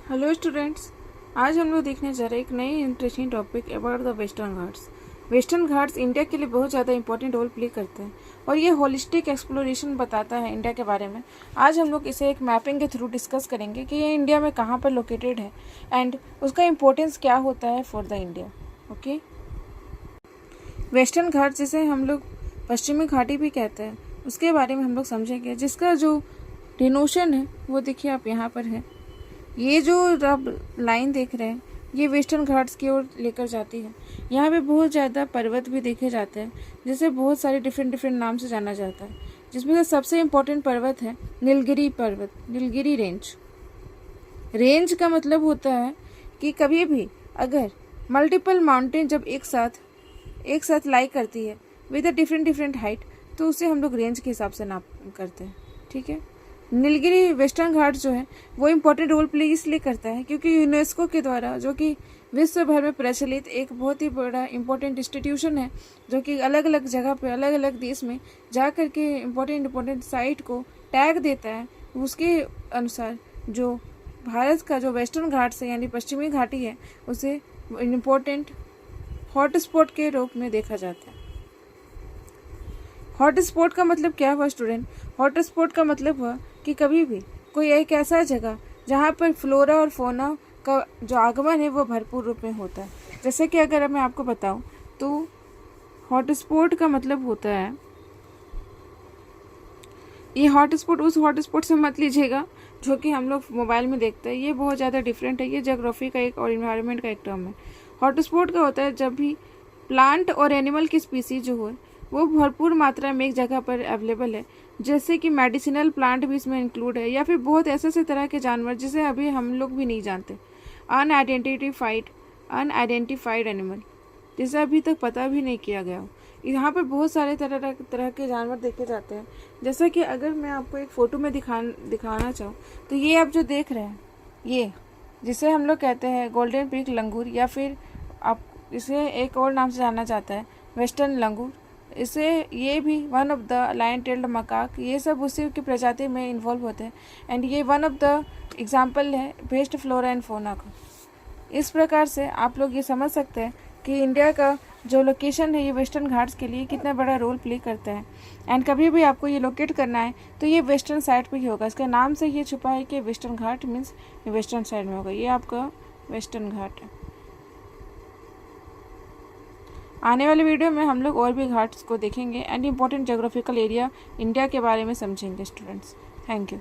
Hello students, आज हम लोग देखने जा रहे हैं एक नई interesting topic about the western Ghats. Western Ghats India के लिए बहुत ज़्यादा इंपॉर्टेंट रोल प्ले करते हैं और ये होलिस्टिक एक्सप्लोरेशन बताता है इंडिया के बारे में। आज हम लोग इसे एक मैपिंग के थ्रू डिस्कस करेंगे कि ये इंडिया में कहाँ पर लोकेटेड है एंड उसका इम्पोर्टेंस क्या होता है for the India. Okay, western Ghats जिसे हम लोग पश्चिमी घाटी भी कहते हैं, उसके बारे में हम लोग समझेंगे, जिसका जो डिनोशन है वो देखिए आप यहाँ पर है। ये जो आप लाइन देख रहे हैं ये वेस्टर्न घाट्स की ओर लेकर जाती है। यहाँ पे बहुत ज़्यादा पर्वत भी देखे जाते हैं, जिसे बहुत सारे डिफरेंट नाम से जाना जाता है, जिसमें से सबसे इम्पोर्टेंट पर्वत है नीलगिरी पर्वत, नीलगिरी रेंज। रेंज का मतलब होता है कि कभी भी अगर मल्टीपल माउंटेन जब एक साथ लाई करती है विद अ डिफरेंट हाइट, तो उसे हम लोग रेंज के हिसाब से नाप करते हैं। ठीक है, नीलगिरी वेस्टर्न घाट जो है वो इम्पोर्टेंट रोल प्ले इसलिए करता है क्योंकि यूनेस्को के द्वारा, जो कि विश्व भर में प्रचलित एक बहुत ही बड़ा इम्पोर्टेंट इंस्टीट्यूशन है, जो कि अलग अलग जगह पे अलग अलग देश में जा कर के इम्पोर्टेंट साइट को टैग देता है। उसके अनुसार जो भारत का जो वेस्टर्न घाट है यानी पश्चिमी घाटी है, उसे इम्पोर्टेंट हॉटस्पॉट के रूप में देखा जाता है। हॉटस्पॉट का मतलब क्या हुआ स्टूडेंट? हॉटस्पॉट का मतलब हुआ कि कभी भी कोई एक ऐसा जगह जहाँ पर फ्लोरा और फोना का जो आगमन है वो भरपूर रूप में होता है। जैसे कि अगर मैं आपको बताऊं तो हॉटस्पॉट का मतलब होता है, ये हॉटस्पॉट उस हॉटस्पॉट से मत लीजिएगा जो कि हम लोग मोबाइल में देखते हैं, ये बहुत ज़्यादा डिफरेंट है। ये ज्योग्राफी का एक और इन्वायरमेंट का एक टर्म है। हॉटस्पॉट का होता है जब भी प्लांट और एनिमल की स्पीसीज जो हो वो भरपूर मात्रा में एक जगह पर अवेलेबल है, जैसे कि मेडिसिनल प्लांट भी इसमें इंक्लूड है, या फिर बहुत ऐसे तरह के जानवर जिसे अभी हम लोग भी नहीं जानते, अनआइडेंटिफाइड एनिमल, जिसे अभी तक पता भी नहीं किया गया हो। यहाँ पर बहुत सारे तरह के जानवर देखे जाते हैं। जैसा कि अगर मैं आपको एक फ़ोटो में दिखाना चाहूँ तो ये आप जो देख रहे हैं, ये जिसे हम लोग कहते हैं गोल्डन पीक लंगूर, या फिर आप इसे एक और नाम से जाना जाता है वेस्टर्न लंगूर, इसे ये भी one of the lion tailed macaque, ये सब उसी की प्रजाति में इन्वॉल्व होते हैं एंड ये वन ऑफ द एग्जाम्पल है बेस्ट फ्लोरा एंड फोना का। इस प्रकार से आप लोग ये समझ सकते हैं कि इंडिया का जो लोकेशन है ये वेस्टर्न घाट्स के लिए कितना बड़ा रोल प्ले करता है। एंड कभी भी आपको ये लोकेट करना है तो ये वेस्टर्न साइड पे ही होगा। इसके नाम से ये छुपा है कि वेस्टर्न घाट मीन्स वेस्टर्न साइड में होगा। ये आपका वेस्टर्न घाट है। आने वाले वीडियो में हम लोग और भी घाट्स को देखेंगे and important geographical area India के बारे में समझेंगे स्टूडेंट्स। Thank you.